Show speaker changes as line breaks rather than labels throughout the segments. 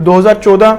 2014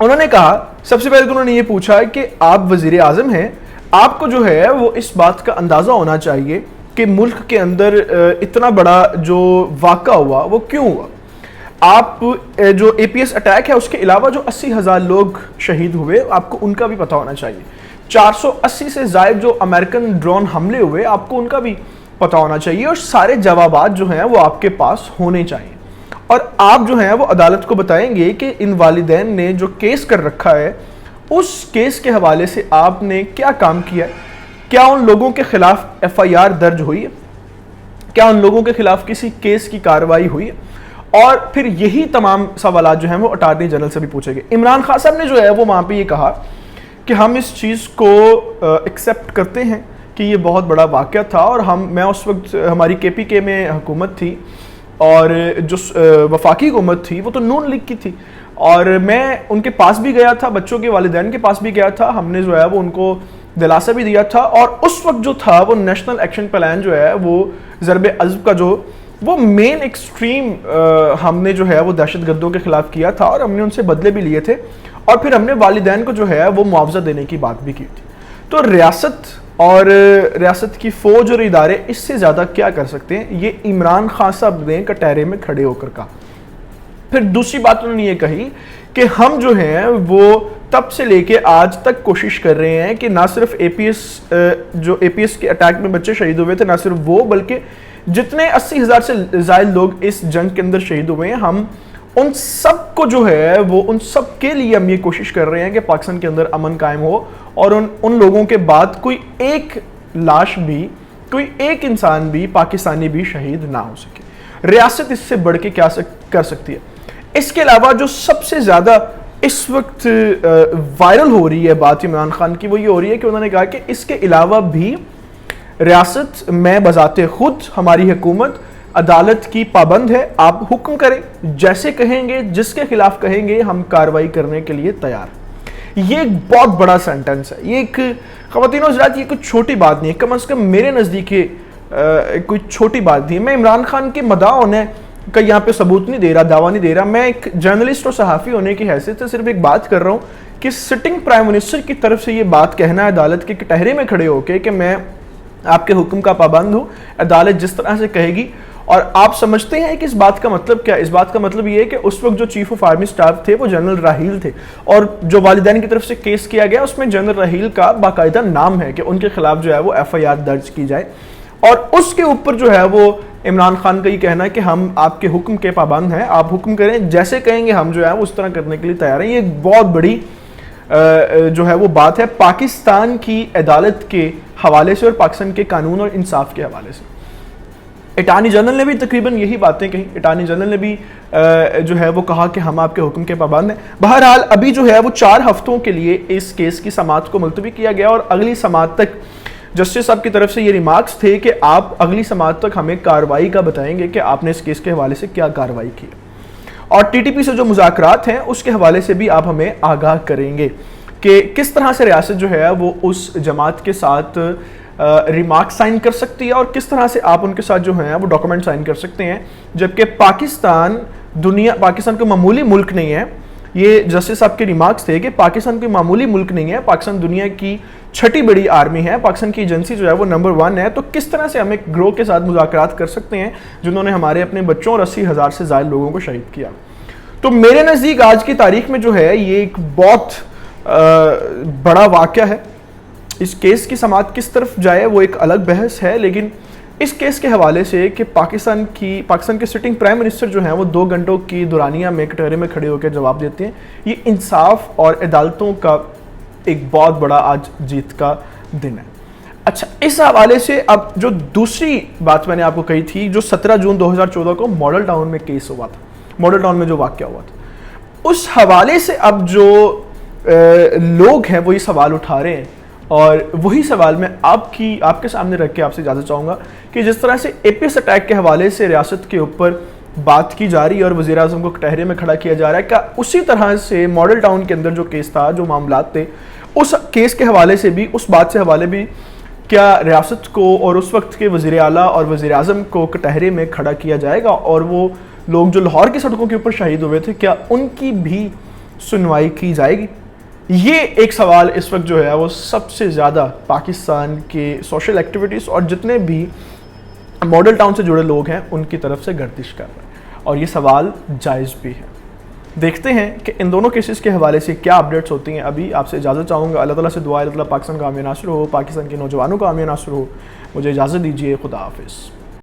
انہوں نے کہا سب سے پہلے تو انہوں نے یہ پوچھا کہ آپ وزیر اعظم ہیں, آپ کو جو ہے وہ اس بات کا اندازہ ہونا چاہیے کہ ملک کے اندر اتنا بڑا جو واقعہ ہوا وہ کیوں ہوا. آپ جو اے پی ایس اٹیک ہے اس کے علاوہ جو 80,000 لوگ شہید ہوئے آپ کو ان کا بھی پتہ ہونا چاہیے. 480 سے زائد جو امریکن ڈرون حملے ہوئے آپ کو ان کا بھی پتہ ہونا چاہیے, اور سارے جوابات جو ہیں وہ آپ کے پاس ہونے چاہیے. اور آپ جو ہیں وہ عدالت کو بتائیں گے کہ ان والدین نے جو کیس کر رکھا ہے اس کیس کے حوالے سے آپ نے کیا کام کیا ہے, کیا ان لوگوں کے خلاف ایف آئی آر درج ہوئی ہے, کیا ان لوگوں کے خلاف کسی کیس کی کارروائی ہوئی ہے. اور پھر یہی تمام سوالات جو ہیں وہ اٹارنی جنرل سے بھی پوچھے گئے. عمران خان صاحب نے جو ہے وہ وہاں پہ یہ کہا کہ ہم اس چیز کو ایکسیپٹ کرتے ہیں کہ یہ بہت بڑا واقعہ تھا, اور میں اس وقت ہماری کے پی کے میں حکومت تھی اور جو وفاقی حکومت تھی وہ تو نون لیگ کی تھی, اور میں ان کے پاس بھی گیا تھا, بچوں کے والدین کے پاس بھی گیا تھا, ہم نے جو ہے وہ ان کو دلاسا بھی دیا تھا, اور اس وقت جو تھا وہ نیشنل ایکشن پلان جو ہے وہ ضرب عضب کا جو وہ مین ایکسٹریم ہم نے جو ہے وہ دہشت گردوں کے خلاف کیا تھا, اور ہم نے ان سے بدلے بھی لیے تھے, اور پھر ہم نے والدین کو جو ہے وہ معاوضہ دینے کی بات بھی کی تھی. تو ریاست اور ریاست کی فوج اور ادارے اس سے زیادہ کیا کر سکتے ہیں, یہ عمران خان صاحب نے کٹہرے میں کھڑے ہو کر کہا. پھر دوسری بات انہوں نے یہ کہی کہ ہم جو ہیں وہ تب سے لے کے آج تک کوشش کر رہے ہیں کہ نہ صرف اے پی ایس کے اٹیک میں بچے شہید ہوئے تھے, نہ صرف وہ بلکہ جتنے 80,000 سے زائد لوگ اس جنگ کے اندر شہید ہوئے ہیں, ہم ان سب کو جو ہے وہ ان سب کے لیے ہم یہ کوشش کر رہے ہیں کہ پاکستان کے اندر امن قائم ہو, اور ان لوگوں کے بعد کوئی ایک لاش بھی, کوئی ایک انسان بھی پاکستانی بھی شہید نہ ہو سکے. ریاست اس سے بڑھ کے کیا کر سکتی ہے. اس کے علاوہ جو سب سے زیادہ اس وقت وائرل ہو رہی ہے بات عمران خان کی, وہ یہ ہو رہی ہے کہ انہوں نے کہا کہ اس کے علاوہ بھی ریاست میں بذات خود ہماری حکومت عدالت کی پابند ہے, آپ حکم کریں, جیسے کہیں گے, جس کے خلاف کہیں گے, ہم کارروائی کرنے کے لیے تیار. یہ ایک بہت بڑا سینٹنس ہے, یہ ایک خواتین و حضرات یہ کوئی چھوٹی بات نہیں ہے, کم از کم میرے نزدیک کوئی چھوٹی بات نہیں ہے. میں عمران خان کے مداح ہونے کا یہاں پہ ثبوت نہیں دے رہا, دعویٰ نہیں دے رہا, میں ایک جرنلسٹ اور صحافی ہونے کی حیثیت سے صرف ایک بات کر رہا ہوں کہ سٹنگ پرائم منسٹر کی طرف سے یہ بات کہنا ہے عدالت کے کٹہرے میں کھڑے ہو کے کہ میں آپ کے حکم کا پابند ہوں, عدالت جس طرح سے کہے گی. اور آپ سمجھتے ہیں کہ اس بات کا مطلب کیا ہے؟ اس بات کا مطلب یہ ہے کہ اس وقت جو چیف آف آرمی سٹاف تھے وہ جنرل راحیل تھے, اور جو والدین کی طرف سے کیس کیا گیا اس میں جنرل راحیل کا باقاعدہ نام ہے کہ ان کے خلاف جو ہے وہ ایف آئی آر درج کی جائے, اور اس کے اوپر جو ہے وہ عمران خان کا یہ کہنا ہے کہ ہم آپ کے حکم کے پابند ہیں, آپ حکم کریں, جیسے کہیں گے ہم جو ہے وہ اس طرح کرنے کے لیے تیار ہیں. یہ ایک بہت بڑی جو ہے وہ بات ہے پاکستان کی عدالت کے حوالے سے اور پاکستان کے قانون اور انصاف کے حوالے سے. اٹارنی جنرل نے بھی تقریباً یہی باتیں کہیں, اٹارنی جنرل نے بھی جو ہے وہ کہا کہ ہم آپ کے حکم کے پابند ہیں. بہرحال ابھی جو ہے وہ 4 ہفتوں کے لیے اس کیس کی سماعت کو ملتوی کیا گیا, اور اگلی سماعت تک جسٹس صاحب کی طرف سے یہ ریمارکس تھے کہ آپ اگلی سماعت تک ہمیں کارروائی کا بتائیں گے کہ آپ نے اس کیس کے حوالے سے کیا کارروائی کی, اور ٹی ٹی پی سے جو مذاکرات ہیں اس کے حوالے سے بھی آپ ہمیں آگاہ کریں گے کہ کس طرح سے ریاست جو ہے وہ اس جماعت کے ساتھ ریمارک سائن کر سکتی ہے, اور کس طرح سے آپ ان کے ساتھ جو ہیں وہ ڈاکومنٹ سائن کر سکتے ہیں, جبکہ پاکستان کوئی معمولی ملک نہیں ہے. یہ جسٹس صاحب کے ریمارکس تھے کہ پاکستان کوئی معمولی ملک نہیں ہے, پاکستان دنیا کی 6ٹھی بڑی آرمی ہے, پاکستان کی ایجنسی جو ہے وہ نمبر 1 ہے. تو کس طرح سے ہم ایک گروہ کے ساتھ مذاکرات کر سکتے ہیں جنہوں نے ہمارے اپنے بچوں اور 80,000 سے زائد لوگوں کو شہید کیا. تو میرے نزدیک آج کی تاریخ میں جو ہے یہ ایک بہت بڑا واقعہ ہے. اس کیس کی سماعت کس طرف جائے وہ ایک الگ بحث ہے, لیکن اس کیس کے حوالے سے کہ پاکستان کے سٹنگ پرائم منسٹر جو ہیں وہ 2 گھنٹوں کی دورانیہ میں کٹہرے میں کھڑے ہو کے جواب دیتے ہیں, یہ انصاف اور عدالتوں کا ایک بہت بڑا آج جیت کا دن ہے. اچھا, اس حوالے سے اب جو دوسری بات میں نے آپ کو کہی تھی, جو 17 جون 2014 کو ماڈل ٹاؤن میں کیس ہوا تھا, ماڈل ٹاؤن میں جو واقعہ ہوا تھا, اس حوالے سے اب جو لوگ ہیں وہ یہ سوال اٹھا رہے ہیں, اور وہی سوال میں آپ کے سامنے رکھ کے آپ سے اجازت چاہوں گا کہ جس طرح سے اے پی ایس اٹیک کے حوالے سے ریاست کے اوپر بات کی جا رہی ہے اور وزیر اعظم کو کٹہرے میں کھڑا کیا جا رہا ہے, کیا اسی طرح سے ماڈل ٹاؤن کے اندر جو کیس تھا, جو معاملات تھے, اس کیس کے حوالے سے بھی, اس بات سے حوالے بھی کیا ریاست کو اور اس وقت کے وزیر اعلیٰ اور وزیر اعظم کو کٹہرے میں کھڑا کیا جائے گا, اور وہ لوگ جو لاہور کی سڑکوں کے اوپر شہید ہوئے تھے کیا ان کی بھی سنوائی کی جائے گی؟ یہ ایک سوال اس وقت جو ہے وہ سب سے زیادہ پاکستان کے سوشل ایکٹیویٹیز اور جتنے بھی ماڈل ٹاؤن سے جڑے لوگ ہیں ان کی طرف سے گردش کر رہے ہیں، اور یہ سوال جائز بھی ہے۔ دیکھتے ہیں کہ ان دونوں کیسز کے حوالے سے کیا اپڈیٹس ہوتی ہیں۔ ابھی آپ سے اجازت چاہوں گا، اللہ تعالیٰ سے دعا ہے اللہ تعالیٰ پاکستان کا حامی ناصر ہو، پاکستان کے نوجوانوں کا حامی ناصر ہو۔ مجھے اجازت دیجیے، خدا حافظ۔